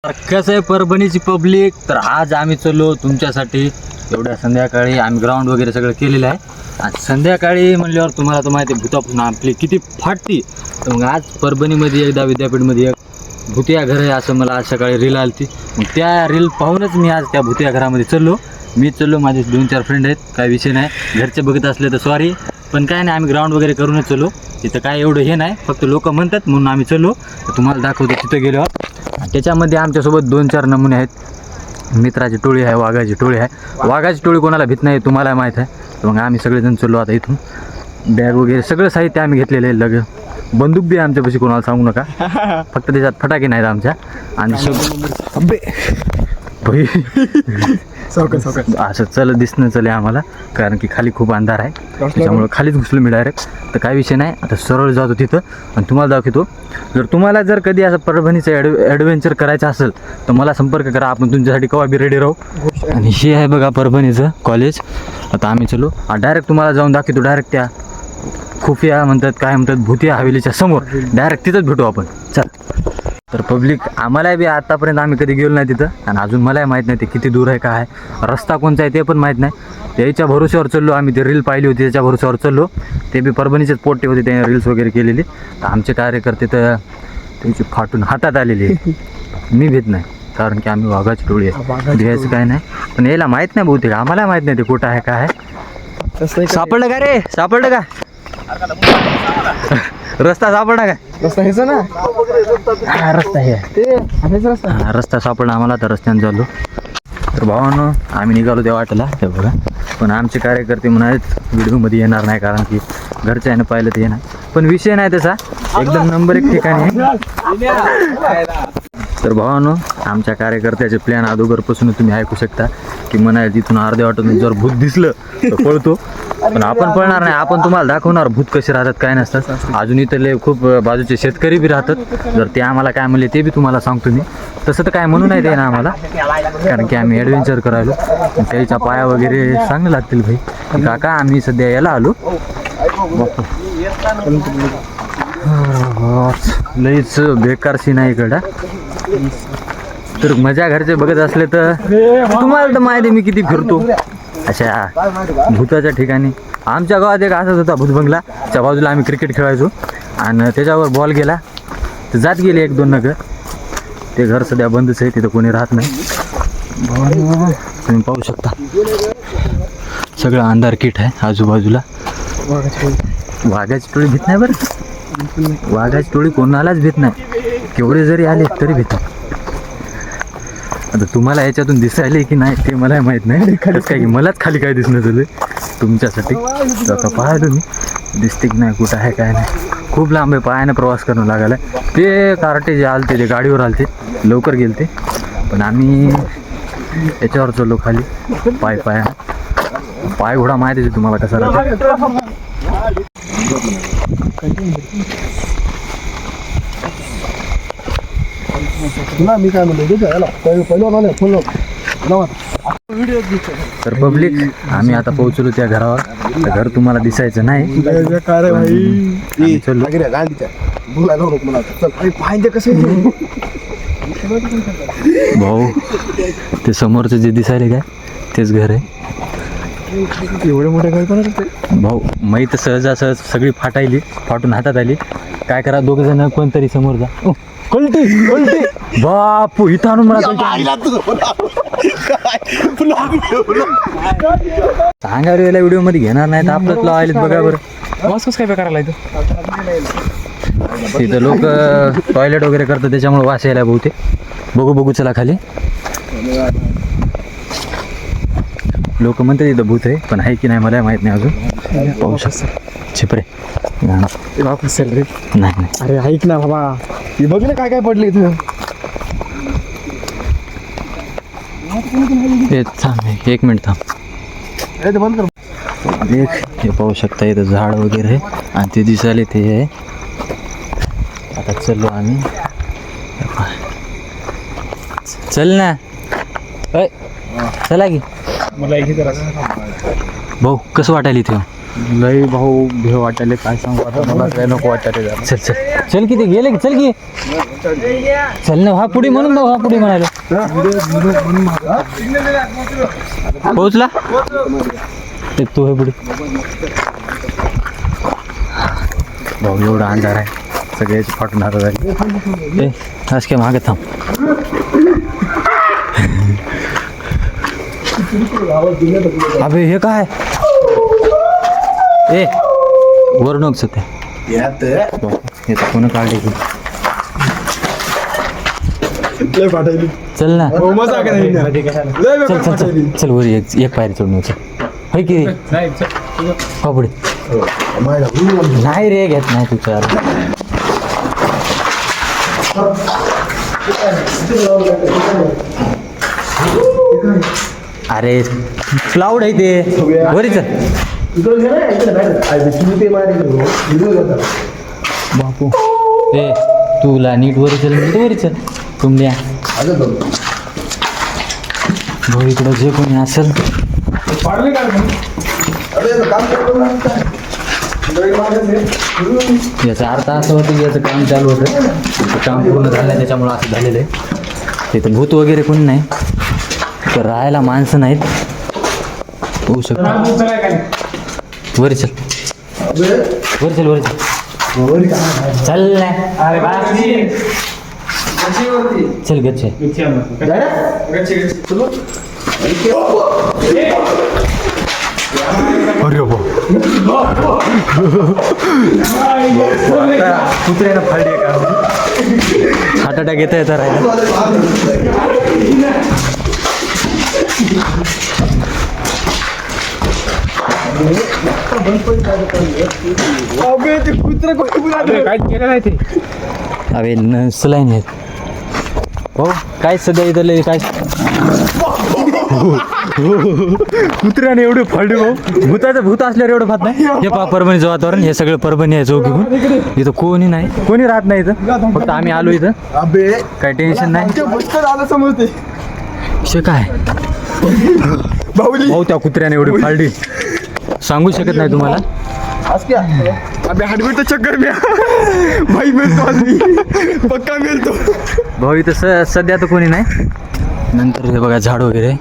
कसं आहे परभणीची पब्लिक, तर आज आम्ही चलो तुमच्यासाठी एवढ्या संध्याकाळी. आम्ही ग्राउंड वगैरे सगळं केलेलं आहे आणि संध्याकाळी म्हणल्यावर तुम्हाला तर माहिती आहे भूतापासून आपली किती फाटती. तर मग आज परभणीमध्ये एकदा विद्यापीठमध्ये एक भूतिया घर आहे असं मला आज सकाळी रील आली ती. मग त्या रील पाहूनच मी आज त्या भूतिया घरामध्ये चलो. मी चलो, माझे 2-4 फ्रेंड आहेत, काही विषय नाही. घरचे बघत असले तर सॉरी, पण काय नाही, आम्ही ग्राउंड वगैरे करूनच चलो. तिथं काय एवढं हे नाही, फक्त लोक म्हणतात म्हणून आम्ही चलो. तर तुम्हाला दाखवतो तिथं गेल्यावर. त्याच्यामध्ये आमच्यासोबत 2-4 नमुने आहेत. मित्राची टोळी आहे, वाघाची टोळी आहे. वाघाची टोळी कोणाला भीत नाही तुम्हाला माहीत आहे. तर मग आम्ही सगळेजण चलो आता इथून. बॅग वगैरे सगळं साहित्य आम्ही घेतलेलं आहे. बंदूक बी आमच्यापाशी, कोणाला सांगू नका. फक्त त्याच्यात फटाके नाहीत आमच्या. आणि असं चल दिसणं चले आम्हाला, कारण की खाली खूप अंधार आहे, त्याच्यामुळं खालीच घुसलो मी डायरेक्ट. तर काही विषय नाही, आता सरळ जातो तिथं आणि तुम्हाला दाखवतो. तुम्हाला जर कधी असं परभणीचं ॲडव्हेंचर करायचं असेल तर मला संपर्क करा, आपण तुमच्यासाठी केव्हा बी रेडी राहू. आणि हे आहे बघा परभणीचं कॉलेज. आता आम्ही चलो डायरेक्ट तुम्हाला जाऊन दाखवतो. डायरेक्ट त्या खुफिया म्हणतात, काय म्हणतात, भूतिया हवेलीच्या समोर डायरेक्ट तिथंच भेटू आपण. चल. तर पब्लिक, आम्हाला बी आतापर्यंत आम्ही कधी गेलो नाही तिथं, आणि अजून मलाही माहीत नाही ते किती दूर आहे, काय आहे, रस्ता कोणता आहे ते पण माहीत नाही. त्याच्या भरोश्यावर चाललो आम्ही. ते रील पाहिली होती त्याच्या भरोश्यावर चाललो. ते बी परभणीचेच पोट्टे होते, त्याने रील्स वगैरे केलेली. तर आमचे कार्यकर्ते तर त्यांची फाटून हातात आलेली. मी भीत नाही, कारण की आम्ही वाघाची टोळी आहे, घ्यायचं काय नाही. पण यायला माहीत नाही बहुतेक, आम्हाला माहीत नाही ते कुठं आहे काय आहे. सापडलं का रे, सापडलं का रस्ता, सापडला काय रस्ता हेच ना, रस्ता हे रस्ता सापडला आम्हाला. तर रस्त्याने चाललो. तर भावानं आम्ही निघालो त्या वाटेला, ते बघा. पण आमचे कार्यकर्ते म्हणालेत व्हिडिओमध्ये येणार नाही, कारण की घरच्यानं पाहिलं ते येणार. पण विषय नाही तसा, एकदम नंबर 1 ठिकाणी आहे. तर भावानं आमच्या कार्यकर्त्याचे प्लॅन अगोदरपासून तुम्ही ऐकू शकता, की म्हणाले तिथून अर्ध्या वाटून जर भूत दिसलं तर पळतो. पण आपण पळणार नाही, आपण तुम्हाला दाखवणार भूत कसे राहतात, काय नसतात. अजून इथले खूप बाजूचे शेतकरी बी राहतात, जर ते आम्हाला काय म्हणले ते बी तुम्हाला सांगतो मी. तसं तर काय म्हणू नाही ते ना आम्हाला, कारण की आम्ही ॲडव्हेंचर करायलो. त्याच्या पाया वगैरे चांगले लागतील भाई. काका आम्ही सध्या याला आलो, लईच बेकार सीन आहे इकडं. तर मजा घरचे बघत असले तर तुम्हाला तर माहिती मी किती फिरतो अशा भूताच्या ठिकाणी. आमच्या गावात एक असाच होता भूत बंगला, त्या बाजूला आम्ही क्रिकेट खेळायचो आणि त्याच्यावर बॉल गेला तर जात गेले 1-2 नगर. ते घर सध्या बंदच आहे, तिथं कोणी राहत नाही. तुम्ही पाहू शकता सगळं अंधार किट आहे आजूबाजूला. वाघाची टोळी भीत नाही बरं, वाघाची टोळी कोणालाच भीत नाही, केवढे जरी आले तरी भीतात. आता तुम्हाला याच्यातून दिसायले की नाही ते मला माहीत नाही, खरंच काय की मलाच खाली काय दिसणं झालं तुमच्यासाठी. आता पाहिलं मी दिसते की नाही कुठं आहे काय नाही. खूप लांब आहे, पायाने प्रवास करणं लागायला. ते कार्टे जे आलते ते गाडीवर आलते, लवकर गेलते. पण आम्ही याच्यावर चलो खाली पाय घोडा माहिती आहे तुम्हाला कसा राहतो. मी काय म्हणतो तर पब्लिक, आम्ही आता पोहोचलो त्या घरावर. तर घर तुम्हाला दिसायचं नाही. भाऊ ते समोरचं जे दिसायले काय तेच घर आहे. एवढे मोठे घर पण भाऊ माहीत सहजासहज सगळी फाटून हातात आली. काय करा, 2 जण कोणतरी समोर जा. कल्टी बापू, इथं आणून मला सांगा रे, याला व्हिडिओ मध्ये घेणार नाही तर आपलंच लावायलेत बघा बरं. वास कसं काय करायला इथं? तिथं लोक टॉयलेट वगैरे करतात, त्याच्यामुळे वास यायला बहुतेक. बघू चला खाली. लोक म्हणतात इथं भूत आहे, पण आहे की नाही मला माहित नाही अजून. पाहू शकता छिपरे वापस रे. नाही. अरे ऐक ना बाबा, हे बघ ना काय काय पडले इथं. थांब 1 मिनिट थांब. बंद कर. हे पाहू शकता इथं झाड वगैरे आहे आणि ते दिसायला ते आहे. आता चलो आम्ही. चल ना, चला की. मला एक भाऊ कसं वाटायला इथे? लई भाऊ भेव वाटायले काय सांगू आता मला काय नको वाटायले चल चल चल की ते गेले की चल की चल ना हा पुढे म्हणून ना हा पुढे म्हणाले पोहोचला ते तू हे पुढे भाऊ एवढा अंधार आहे सगळ्याची फाटून हात झाली ए आज काय मागे थांब अबे हे काय ए वर नको सध्या हे तर कोण काढले की चल ना चल चल चल चल वर एक पायरी चढून चल होय की हा पुढे नाही रे घेत नाही तुझ्या अरे क्लाउड आहे ते वरी चल बापू ए तुला नीट वरी चल नीट वरी चल तुमल्या भाऊ इकडं जे कोणी असेल याचा अर्थ असं होतं की याचं काम चालू होतं ते काम पूर्ण झालं त्याच्यामुळं असं झालेलं आहे तिथं भूत वगैरे कोणी नाही तर राहायला माणसं नाहीत होऊ शकतं वर चल वर चल वर चल चल चल गच्चे अरे कुत्र्यानं फाडली का हार्ट अटॅक येता येता राहिला अरे नसलाय नाही हो काय सध्या इथं लय काय कुत्र्याने एवढे फाडले भाऊ भूताचं भूत असल्यावर एवढं फात नाही हे पहा परभणीचं वातावरण हे सगळं परभणी आहे चौकीहून इथं कोणी नाही कोणी राहत नाही इथं फक्त आम्ही आलो इथं काही टेन्शन नाही शे काय भाऊ त्या कुत्र्याने एवढी फाडली सांगू शकत नाही तुम्हाला अबे हार्टबीट चक्कर भाई मिळतो पक्का मिळतो भाऊ इथं सध्या तर कोणी नाही नंतर हे बघा झाड वगैरे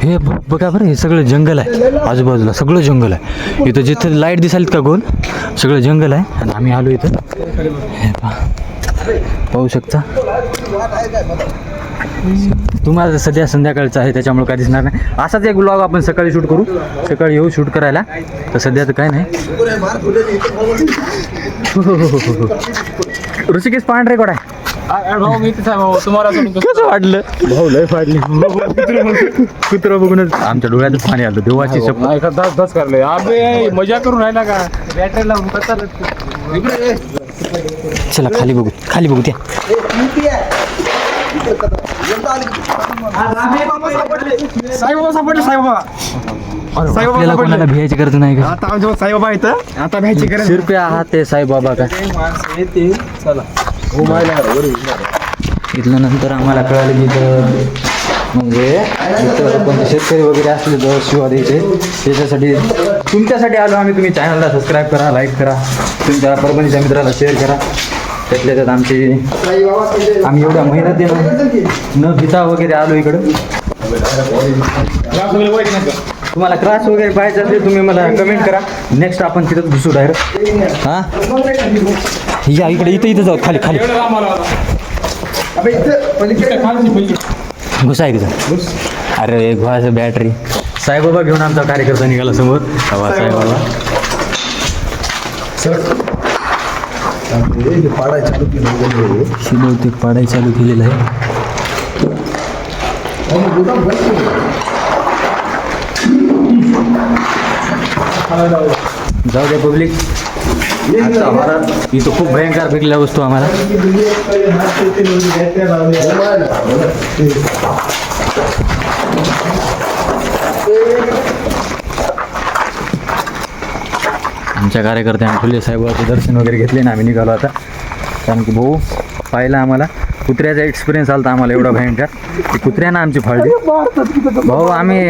हे बघा बरं हे सगळं जंगल आहे आजूबाजूला सगळं जंगल आहे इथं जिथं लाईट दिसायला का गोल सगळं जंगल आहे आणि आम्ही आलो इथं हे पाहू शकता तुम्हाला सध्या संध्याकाळचं आहे त्याच्यामुळे काय दिसणार नाही असाच एक ब्लॉग आपण सकाळी शूट करू सकाळी येऊ शूट करायला तर सध्या तर काय नाही ऋषिकेश पांढरे कोण आहे कसं वाटलं भाऊ लय फाडली कुत्र बघूनच आमच्या डोळ्यात पाणी आलं देवाची मजा करून राहिला का बॅटरी लावून चला खाली बघू त्या साईबाबा सापडले साईबाबा आपल्याला कोणाला भ्यायची गरज नाही का आता आमच्या साईबाबा इथं आता भ्यायची गरज शिरप्या आहात ते साईबाबा का इथलं नंतर आम्हाला कळालं की इथं म्हणजे इथं कोणते शेतकरी वगैरे असले तर शिवा द्यायचे त्याच्यासाठी तुमच्यासाठी आलो आम्ही तुम्ही चॅनलला सबस्क्राईब करा लाईक करा तुमच्या परभणीच्या मित्राला शेअर करा त्यातल्या त्यात आम्ही एवढ्या मेहनतीनं न भिता वगैरे आलो इकडं तुम्हाला क्लास वगैरे पाहिजे असेल तुम्ही मला कमेंट करा नेक्स्ट आपण तिथंच घुसू डायरेक्ट हां या इथं जाऊ खाली घुसा इथं अरे घुसाचं बॅटरी साईबाबा घेऊन आमचा कार्यकर्ता निघाला समोर साईबाबा बहुतेक पाडाय चालू केलेलं आहे जाऊ दे पब्लिक इथं खूप भयंकर भेटल्या वस्तू आम्हाला आमच्या कार्यकर्त्यांनी फुले साहेबाचं दर्शन वगैरे घेतले ना आम्ही निघालो आता कारण की भाऊ पाहिला आम्हाला कुत्र्याचा एक्सपिरियन्स आला आम्हाला एवढा भयंकर की कुत्र्यानं आमची फाळली भाऊ आम्ही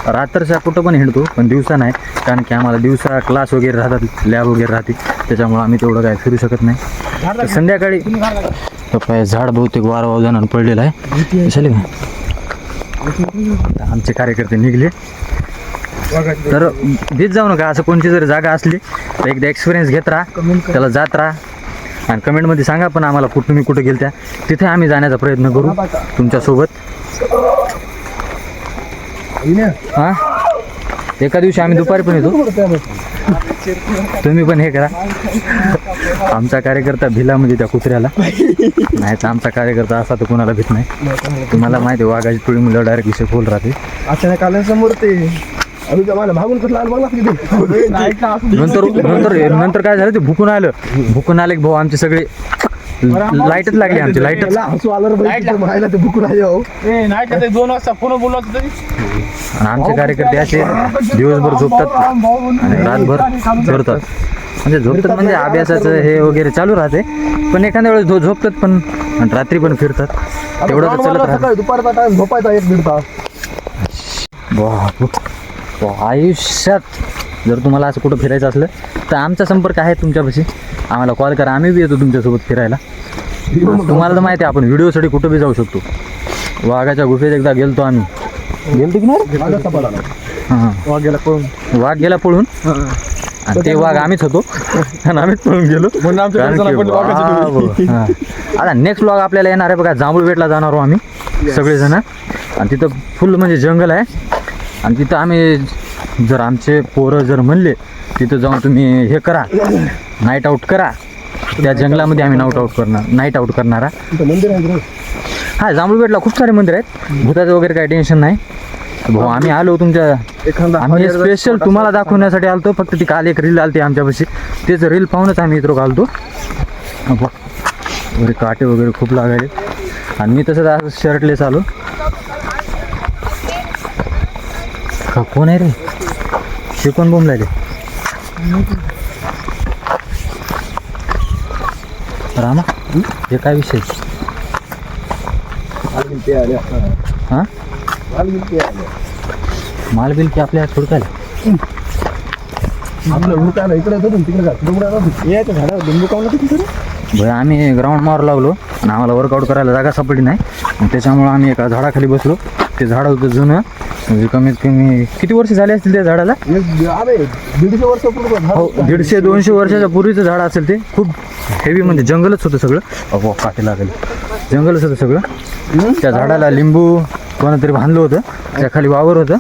रात्रच्या कुठं पण हिंडतो, पण दिवसा नाही, कारण की आम्हाला दिवसा क्लास वगैरे राहतात, लॅब वगैरे राहते, त्याच्यामुळं आम्ही तेवढं काय फिरू शकत नाही. तर संध्याकाळी काय झाड बहुतेक वारा वाजवून पडलेलं आहे. चालेल का आमचे कार्यकर्ते निघले. तर देत जाऊ नका, असं कोणती जर जागा असली तर एकदा एक्सपिरियन्स घेत राहा, त्याला जात राहा आणि कमेंटमध्ये सांगा पण आम्हाला तुम्ही कुठं गेल त्या, तिथे आम्ही जाण्याचा प्रयत्न करू तुमच्यासोबत. हां एका दिवशी आम्ही दुपारी पण येतो, तुम्ही पण हे करा. आमचा कार्यकर्ता भिला म्हणजे त्या कुत्र्याला, नाही तर आमचा कार्यकर्ता असा तर कोणाला भीत नाही. तुम्हाला माहिती आहे वाघाची टोळी मुलं डायरेक्ट विषय खोल राहते. अचानक आल्यासमोर ते मला भागून कसं आलं बघला नंतर काय झालं, ते भुकून आलं की भाऊ आमचे सगळे लाईटच लागली, आमची लाईटच. हसू आलं ते बुकून आहे हो. नाही का ते 2 वाजता फोन बोलला होता तरी आमचे कार्यकर्ते असे दिवसभर झोपतात आणि रातभर फिरतात. म्हणजे झोपतात म्हणजे अभ्यासाचं हे वगैरे चालू राहते, पण एखाद्या वेळेस झोपतात पण आणि रात्री पण फिरतात. तेवढं तर चालत राहतं. दुपारचा टाइम झोपायचा 1-1.5 तास. आयुष्यात जर तुम्हाला असं कुठं फिरायचं असलं तर आमचा संपर्क आहे तुमच्यापाशी, आम्हाला कॉल करा, आम्ही बी येतो तुमच्यासोबत फिरायला. तुम्हाला तर माहिती आहे आपण व्हिडिओसाठी कुठं बी जाऊ शकतो. वाघाच्या गुफेत एकदा गेलतो आम्ही, गेलतो की नाही? हां वाघ गेला पळून आणि ते वाघ आम्हीच होतो आणि आम्हीच पळून गेलो. आता नेक्स्ट व्लॉग आपल्याला येणार आहे बघा, जांभूळबेटला जाणार आहोत आम्ही सगळेजण, आणि तिथं फुल म्हणजे जंगल आहे, आणि तिथं आम्ही जर आमचे पोरं जर म्हणले तिथं जाऊन तुम्ही हे करा, नाईट आऊट करा, त्या जंगलामध्ये आम्ही नाईट आऊट करणारा. मंदिर आहे. हा जांभूळबेटला खूप सारे मंदिर आहेत, भूताचं वगैरे काही टेन्शन नाही. भाऊ आम्ही आलो तुमच्या, आम्ही स्पेशल तुम्हाला दाखवण्यासाठी आलतो. फक्त ती काल एक रील आलती आमच्यापाशी, तेच रील पाहूनच आम्ही इथं घालतो. वगैरे काटे वगैरे खूप लागायले आणि मी तसंच असं शर्टलेस आलो. कोण आहे रे, शिकवण बोंब लागले रामा, हे काय विषय? हां माल बिल की आपल्या थोडक्याला भाई आम्ही ग्राउंड मारू लागलो आणि आम्हाला वर्कआउट करायला जागा सापडली नाही, आणि त्याच्यामुळं आम्ही एका झाडाखाली बसलो. ते झाड होतं जुनं, म्हणजे कमीत कमी किती वर्ष झाले असतील त्या झाडाला? 150 वर्ष पूर्वी. हो 150-200 वर्षाच्या पूर्वीचं झाड असेल ते. खूप हेवी म्हणजे जंगलच होतं सगळं. अहो काटे लागेल, जंगलच होतं सगळं. त्या झाडाला लिंबू कोणतरी बांधलं होतं, त्या खाली वावर होतं,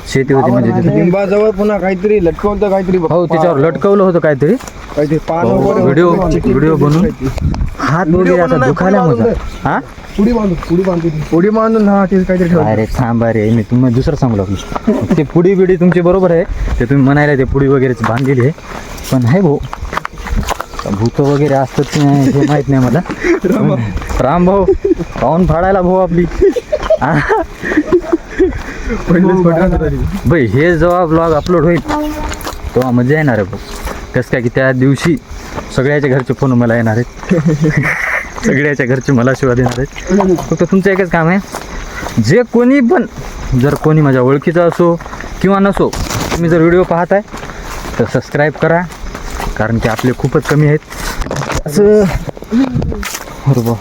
शेती होती म्हणजे तिथे. लिंबाजवळ पुन्हा काहीतरी लटकवलं, काहीतरी हो त्याच्यावर लटकवलं होतं काहीतरी. व्हिडिओ बनवून हात वगैरे असा दुखायला होता. हा पुडी बांधून हा ते काहीतरी ठेवलं. अरे थांबा रे, मी तुम्हाला दुसरं सांगू लागलो. ते पुडी बिडी तुमची बरोबर आहे, ते तुम्ही म्हणायला ते पुडी वगैरेच बांधलेली आहे, पण आहे भाऊ भूत वगैरे असतात की नाही हे माहित नाही मला. राम भाऊ पाहून फाडायला भाऊ आपली. भाई हे जेव्हा ब्लॉग अपलोड होईल तेव्हा मजा येणार आहे भाऊ. कसं काय की त्या दिवशी सगळ्याच्या घरचे फोन मला येणार आहेत, सगळ्याच्या घरचे मला शिवाय देणार आहेत. फक्त तुमचं एकच काम आहे, जे कोणी पण जर कोणी माझ्या ओळखीचं असो किंवा नसो, तुम्ही जर व्हिडिओ पाहताय तर सबस्क्राईब करा, कारण की आपले खूपच कमी आहेत. असं बरोबर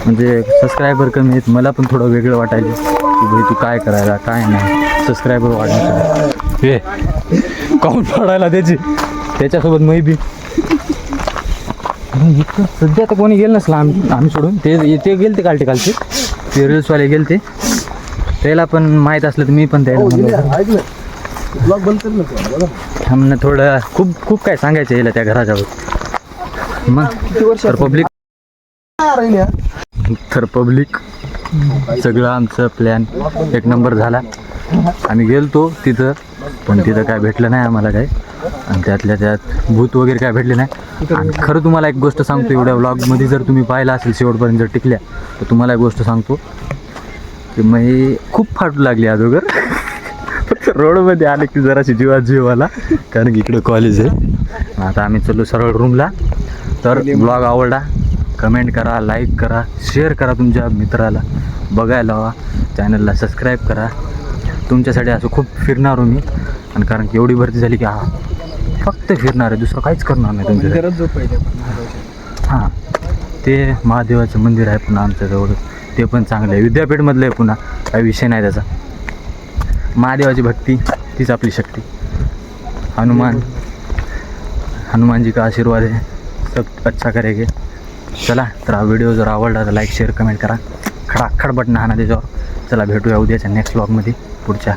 म्हणजे सबस्क्रायबर कमी आहेत, मला पण थोडं वेगळं वाटायचं की भाई तू काय करायला काय नाही, सबस्क्रायबर वाढण्यासाठी हे काउंट वाढायला त्याच्यासोबत मै बी इतकं सध्या तर कोणी गेलं नसलं आम्ही सोडून. ते गेले ते कालचे ते रील्सवाले गेले ते, त्याला पण माहीत असलं तर मी पण त्याला थांबणं थोडं खूप काय सांगायचं यायला त्या घराच्यावर. मग तर पब्लिक सगळं आमचं प्लॅन एक नंबर झाला. आम्ही गेलतो तिथं, पण तिथं काय भेटलं नाही आम्हाला काय, आणि त्यातल्या त्यात भूत वगैरे काय भेटले नाही. आणि खरं तुम्हाला एक गोष्ट सांगतो, एवढ्या व्लॉगमध्ये जर तुम्ही पाहिला असेल शेवटपर्यंत जर टिकल्या तर तुम्हाला एक गोष्ट सांगतो की मी खूप फाटू लागली अगोदर. फक्त रोडमध्ये आले की जराशी जीव आला, कारण की इकडे कॉलेज आहे. आता आम्ही चलो सरळ रूमला. तर ब्लॉग आवडला कमेंट करा, लाईक करा, शेअर करा, तुमच्या मित्राला बघायला लावा, चॅनलला सबस्क्राईब करा. तुमच्यासाठी असं खूप फिरणार हो मी. आणि कारण की एवढी भरती झाली की फक्त फिरणार आहे, दुसरं काहीच करणार नाही तुमच्यासाठी. गरज जो पहिले हां, ते महादेवाचं मंदिर आहे पुन्हा आमच्याजवळच, ते पण चांगलं आहे. विद्यापीठमधलं आहे पुन्हा, काही विषय नाही त्याचा. महादेवाची भक्ती तीच आपली शक्ती. हनुमान जी का आशीर्वाद है, सब अच्छा करेंगे. चला तर हा व्हिडिओ जर आवडला तर लाईक शेअर कमेंट करा, खडाखड बटन हाणा त्याच्यावर. चला भेटूया उद्याच्या नेक्स्ट व्लॉगमध्ये पुढच्या